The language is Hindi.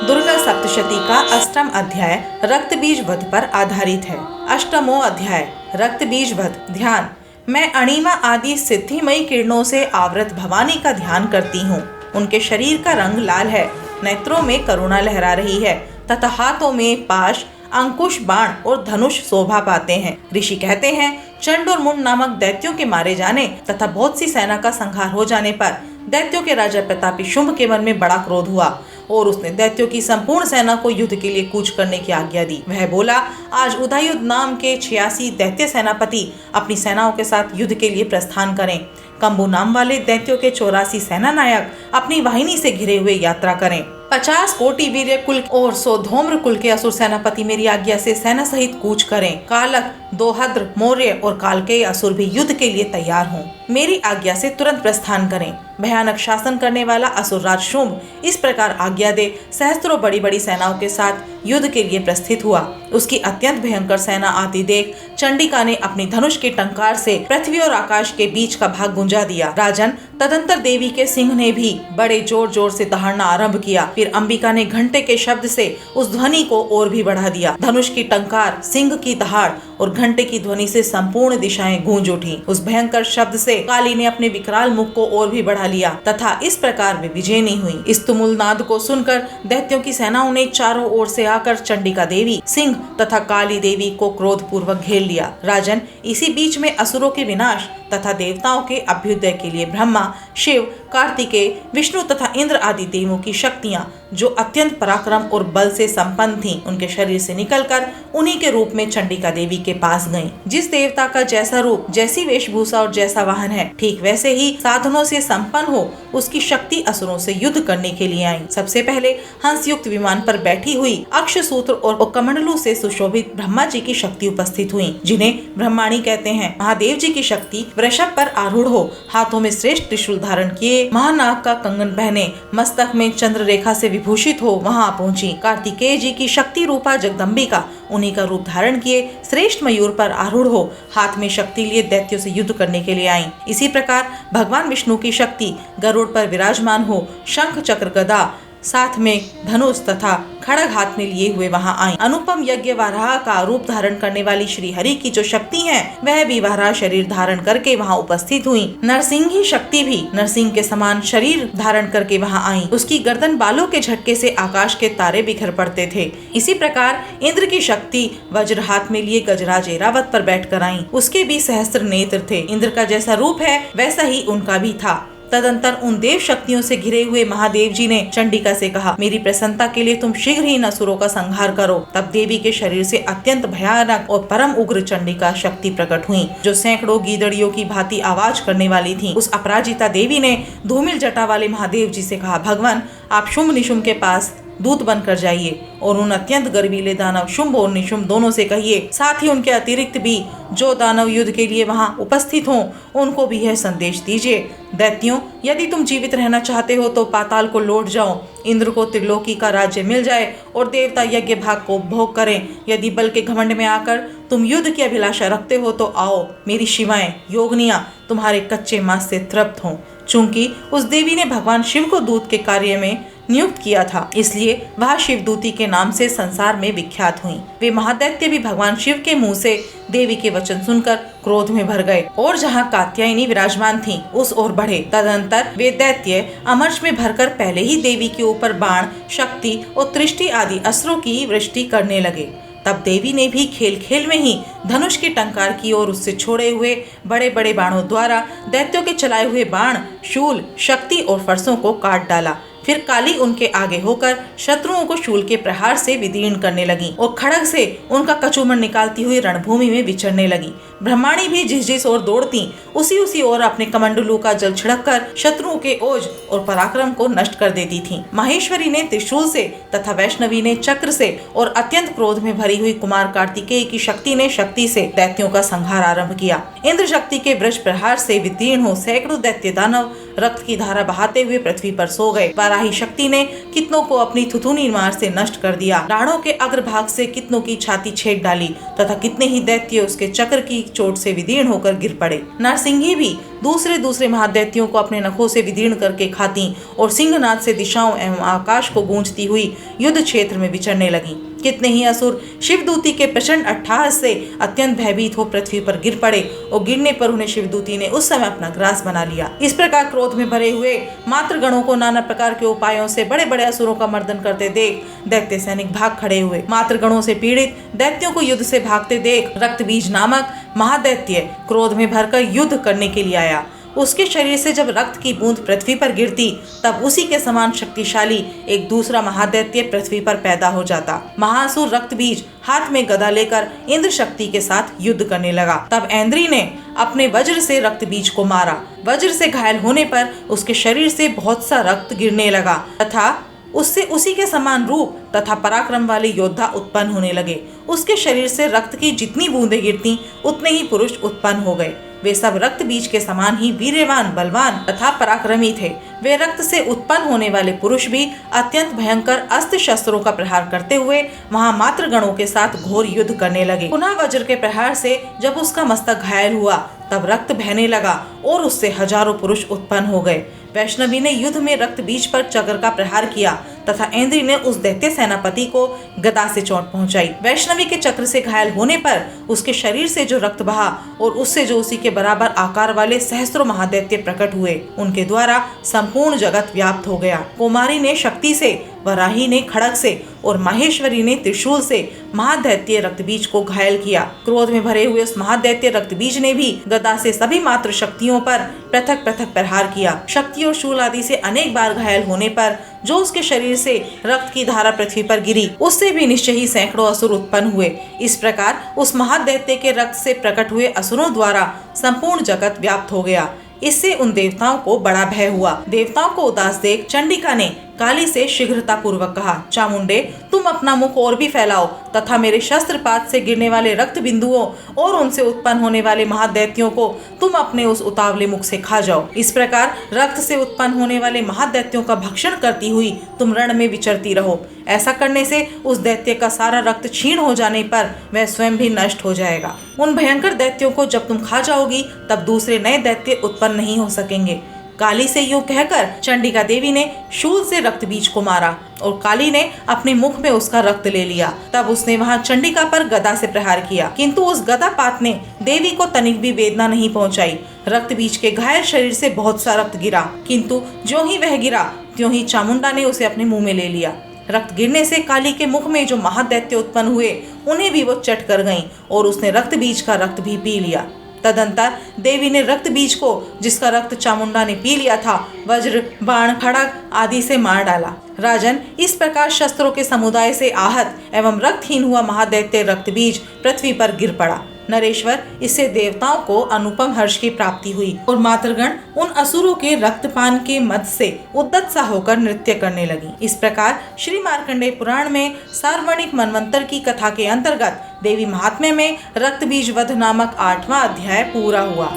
दुर्गा सप्तशती का अष्टम अध्याय रक्त बीज वध पर आधारित है। अष्टमो अध्याय रक्त बीज वध। ध्यान। मैं अणिमा आदि सिद्धिमयी किरणों से आवृत भवानी का ध्यान करती हूँ। उनके शरीर का रंग लाल है, नेत्रों में करुणा लहरा रही है तथा हाथों में पाश, अंकुश, बाण और धनुष शोभा पाते हैं। ऋषि कहते हैं, चंड और मुंड नामक दैत्यों के मारे जाने तथा बहुत सी सेना का संहार हो जाने पर दैत्यों के राजा प्रतापी शुंभ के मन में बड़ा क्रोध हुआ और उसने दैत्यों की संपूर्ण सेना को युद्ध के लिए कूच करने की आज्ञा दी। वह बोला, आज उदयुध नाम के 86 दैत्य सेनापति अपनी सेनाओं के साथ युद्ध के लिए प्रस्थान करें। कंबु नाम वाले दैत्यों के 84 सेना नायक अपनी वाहिनी से घिरे हुए यात्रा करें। 50 कोटि वीर्य कुल और 100 धूम्र कुल के असुर सेनापति मेरी आज्ञा से सेना सहित कूच करें। कालक, दोहद्र, मौर्य और कालकेय असुर भी युद्ध के लिए तैयार हों। मेरी आज्ञा से तुरंत प्रस्थान करें। भयानक शासन करने वाला असुरराज शुंभ इस प्रकार आज्ञा दे सहस्त्रों बड़ी बड़ी सेनाओं के साथ युद्ध के लिए प्रस्थित हुआ। उसकी अत्यंत भयंकर सेना आती देख चंडिका ने अपनी धनुष के टंकार से पृथ्वी और आकाश के बीच का भाग गुंजा दिया। राजन, तदंतर देवी के सिंह ने भी बड़े जोर जोर से दहाड़ना आरंभ किया। फिर अंबिका ने घंटे के शब्द से उस ध्वनि को और भी बढ़ा दिया। धनुष की टंकार, सिंह की दहाड़ और घंटे की ध्वनि से संपूर्ण दिशाएं गूंज उठी। उस भयंकर शब्द से काली ने अपने विकराल मुख को और भी बढ़ा लिया तथा इस प्रकार वे विजयी हुई। इस तुमुल नाद को सुनकर दैत्यों की सेनाओं ने चारों ओर से आकर चंडिका देवी, सिंह तथा काली देवी को क्रोध पूर्वक घेर लिया। राजन, इसी बीच में असुरों के विनाश तथा देवताओं के अभ्युदय के लिए ब्रह्मा, शिव, कार्तिकेय, विष्णु तथा इंद्र आदि देवों की शक्तियां जो अत्यंत पराक्रम और बल से संपन्न थीं, उनके शरीर से निकलकर उन्हीं के रूप में चंडिका देवी के पास गईं। जिस देवता का जैसा रूप, जैसी वेशभूषा और जैसा वाहन है, ठीक वैसे ही साधनों से संपन्न हो उसकी शक्ति असुरों से युद्ध करने के लिए आई। सबसे पहले हंस युक्त विमान पर बैठी हुई अक्षसूत्र और कमंडलू से सुशोभित ब्रह्मा जी की शक्ति उपस्थित हुई, जिन्हें ब्रह्माणी कहते हैं। महादेव जी की शक्ति वृषभ पर आरूढ़ हो, हाथों में श्रेष्ठ त्रिशूल धारण किए, महानाग का कंगन पहने, मस्तक में चंद्र रेखा से विभूषित हो वहां पहुंची। कार्तिकेय जी की शक्ति रूपा जगदम्बिका उन्हीं का रूप धारण किए श्रेष्ठ मयूर पर आरूढ़ हो हाथ में शक्ति लिए दैत्यों से युद्ध करने के लिए आई। इसी प्रकार भगवान विष्णु की शक्ति गरुड़ पर विराजमान हो शंख, चक्र, गदा साथ में धनुष तथा खड़ग हाथ में लिए हुए वहां आई। अनुपम यज्ञ वाराह का रूप धारण करने वाली श्री हरि की जो शक्ति है, वह भी वाराह शरीर धारण करके वहां उपस्थित हुई। नरसिंही शक्ति भी नरसिंह के समान शरीर धारण करके वहां आई। उसकी गर्दन बालों के झटके से आकाश के तारे बिखर पड़ते थे। इसी प्रकार इंद्र की शक्ति वज्र हाथ में लिए गजराज ऐरावत पर बैठकर आई। उसके भी सहस्त्र नेत्र थे। इंद्र का जैसा रूप है वैसा ही उनका भी था। तदंतर उन देव शक्तियों से घिरे हुए महादेव जी ने चंडिका से कहा, मेरी प्रसन्नता के लिए तुम शीघ्र ही इन असुरों का संहार करो। तब देवी के शरीर से अत्यंत भयानक और परम उग्र चंडिका शक्ति प्रकट हुई, जो सैकड़ों गीदड़ियों की भांति आवाज करने वाली थी। उस अपराजिता देवी ने धूमिल जटा वाले महादेव जी से कहा, भगवान, आप शुंभ निशुंभ के पास दूत बनकर जाइए और उन अत्यंत गर्वीले दानव शुंभ और निशुंभ दोनों से कहिए, साथ ही उनके अतिरिक्त भी जो दानव युद्ध के लिए वहां उपस्थित हों उनको भी यह संदेश दीजिए, दैत्यों, यदि तुम जीवित रहना चाहते हो तो पाताल को लौट जाओ। इंद्र को त्रिलोकी का राज्य मिल जाए और देवता यज्ञ भाग को उपभोग करें। यदि बल के घमंड में आकर तुम युद्ध की अभिलाषा रखते हो तो आओ, मेरी शिवाएं, योगनियां तुम्हारे कच्चे मांस से तृप्त हों। चूंकि उस देवी ने भगवान शिव को दूत के कार्य में नियुक्त किया था, इसलिए वह शिवदूती के नाम से संसार में विख्यात हुई। वे महादैत्य भी भगवान शिव के मुंह से देवी के वचन सुनकर क्रोध में भर गए और जहां कात्यायनी विराजमान थीं, उस ओर बढ़े। तदंतर वे दैत्य अमर्ष में भरकर पहले ही देवी के ऊपर बाण, शक्ति और तृष्टि आदि अस्त्रों की वृष्टि करने लगे। तब देवी ने भी खेल खेल में ही धनुष की टंकार की और उससे छोड़े हुए बड़े बड़े बाणों द्वारा दैत्यों के चलाए हुए बाण, शूल, शक्ति और फरसों को काट डाला। फिर काली उनके आगे होकर शत्रुओं को शूल के प्रहार से विदीर्ण करने लगी और खड़ग से उनका कचूमर निकालती हुई रणभूमि में विचरने लगी। ब्रह्माणी भी जिस जिस ओर दौड़ती उसी ओर अपने कमंडलू का जल छिड़ककर शत्रुओं के ओज और पराक्रम को नष्ट कर देती थीं। माहेश्वरी ने त्रिशूल से तथा वैष्णवी ने चक्र से और अत्यंत क्रोध में भरी हुई कुमार कार्तिकेय की शक्ति ने शक्ति से दैत्यों का संहार आरंभ किया। इंद्र शक्ति के वृष प्रहार से विदीर्ण हो सैकड़ों दैत्य दानव रक्त की धारा बहाते हुए पृथ्वी पर सो गए। वाराही शक्ति ने कितनों को अपनी थुथुनी मार से नष्ट कर दिया। डाढ़ों के अग्रभाग से कितनों की छाती छेद डाली तथा कितने ही दैत्य उसके चक्र की चोट से विदीर्ण होकर गिर पड़े। नरसिंही भी दूसरे दूसरे महादैत्यों को अपने नखों से विदीर्ण करके खाती और सिंहनाद से दिशाओं एवं आकाश को गूंजती हुई युद्ध क्षेत्र में विचरने लगी। कितने ही असुर शिवदूती के प्रचंड अट्टहास से अत्यंत भयभीत हो पृथ्वी पर गिर पड़े और गिरने पर उन्हें शिवदूती ने उस समय अपना ग्रास बना लिया। इस प्रकार क्रोध में भरे हुए मातृगणों को नाना प्रकार के उपायों से बड़े बड़े असुरों का मर्दन करते देख दैत्य सैनिक भाग खड़े हुए। मातृगणों से पीड़ित दैत्यों को युद्ध से भागते देख रक्तबीज नामक महादैत्य क्रोध में भरकर युद्ध करने के लिए आया। उसके शरीर से जब रक्त की बूंद पृथ्वी पर गिरती तब उसी के समान शक्तिशाली एक दूसरा महादैत्य पृथ्वी पर पैदा हो जाता। महासुर रक्तबीज हाथ में गदा लेकर इंद्र शक्ति के साथ युद्ध करने लगा। तब ऐन्द्री ने अपने वज्र से रक्तबीज को मारा। वज्र से घायल होने पर उसके शरीर से बहुत सा रक्त गिरने लगा तथा उससे उसी के समान रूप तथा पराक्रम वाले योद्धा उत्पन्न होने लगे। उसके शरीर से रक्त की जितनी बूंदें गिरती उतने ही पुरुष उत्पन्न हो गए। वे सब रक्त बीज के समान ही वीर्यवान, बलवान तथा पराक्रमी थे। वे रक्त से उत्पन्न होने वाले पुरुष भी अत्यंत भयंकर अस्त्र शस्त्रों का प्रहार करते हुए वहां मातृगणों के साथ घोर युद्ध करने लगे। पुनः वज्र के प्रहार से जब उसका मस्तक घायल हुआ तब रक्त बहने लगा और उससे हजारों पुरुष उत्पन्न हो गए। वैष्णवी ने युद्ध में रक्त बीज पर चक्र का प्रहार किया तथा ऐन्द्री ने उस दैत्य सेनापति को गदा से चोट पहुंचाई। वैष्णवी के चक्र से घायल होने पर उसके शरीर से जो रक्त बहा और उससे जो उसी के बराबर आकार वाले सहस्त्रों महादैत्य प्रकट हुए, उनके द्वारा संपूर्ण जगत व्याप्त हो गया। कुमारी ने शक्ति से, वराही ने खड़ग से और माहेश्वरी ने त्रिशूल से महादैत्य रक्तबीज को घायल किया। क्रोध में भरे हुए उस महादैत्य रक्तबीज ने भी गदा से सभी मातृ शक्तियों पर पृथक पृथक प्रहार किया। शक्ति और शूल आदि से अनेक बार घायल होने पर जो उसके शरीर से रक्त की धारा पृथ्वी पर गिरी, उससे भी निश्चय ही सैकड़ों असुर उत्पन्न हुए। इस प्रकार उस महादैत्य के रक्त से प्रकट हुए असुरों द्वारा संपूर्ण जगत व्याप्त हो गया। इससे उन देवताओं को बड़ा भय हुआ। देवताओं को उदास देख चंडिका ने काली से शीघ्रता पूर्वक कहा, चामुंडे, तुम अपना मुख और भी फैलाओ तथा मेरे शस्त्रपात से गिरने वाले रक्त बिंदुओं और उनसे उत्पन्न होने वाले महादैत्यों को तुम अपने उस उतावले मुख से खा जाओ। इस प्रकार रक्त से उत्पन्न होने वाले महादैत्यों का भक्षण करती हुई तुम रण में विचरती रहो। ऐसा करने से उस दैत्य का सारा रक्त क्षीण हो जाने पर वह स्वयं भी नष्ट हो जाएगा। उन भयंकर दैत्यों को जब तुम खा जाओगी तब दूसरे नए दैत्य उत्पन्न नहीं हो सकेंगे। काली से यूं कहकर चंडिका देवी ने शूल से रक्तबीज को मारा और काली ने अपने मुख में उसका रक्त ले लिया। तब उसने वहां चंडिका पर गदा से प्रहार किया, किंतु उस गदा पात ने देवी को तनिक भी वेदना नहीं पहुंचाई। रक्तबीज के घायल शरीर से बहुत सा रक्त गिरा, किंतु ज्यों ही वह गिरा त्यों ही चामुंडा ने उसे अपने मुंह में ले लिया। रक्त गिरने से काली के मुख में जो महादैत्य उत्पन्न हुए उन्हें भी वो चट कर गईं और उसने रक्तबीज का रक्त भी पी लिया। तदंतर देवी ने रक्त बीज को, जिसका रक्त चामुंडा ने पी लिया था, वज्र, बाण, खड़ग आदि से मार डाला। राजन, इस प्रकार शस्त्रों के समुदाय से आहत एवं रक्तहीन हुआ महादैत्य रक्तबीज पृथ्वी पर गिर पड़ा। नरेश्वर, इससे देवताओं को अनुपम हर्ष की प्राप्ति हुई और मातृगण उन असुरों के रक्तपान के मद से उद्दत सा होकर नृत्य करने लगी। इस प्रकार श्री मार्कंडेय पुराण में सार्वणिक मनवंतर की कथा के अंतर्गत देवी महात्म्य में रक्तबीज वध नामक 8वां अध्याय पूरा हुआ।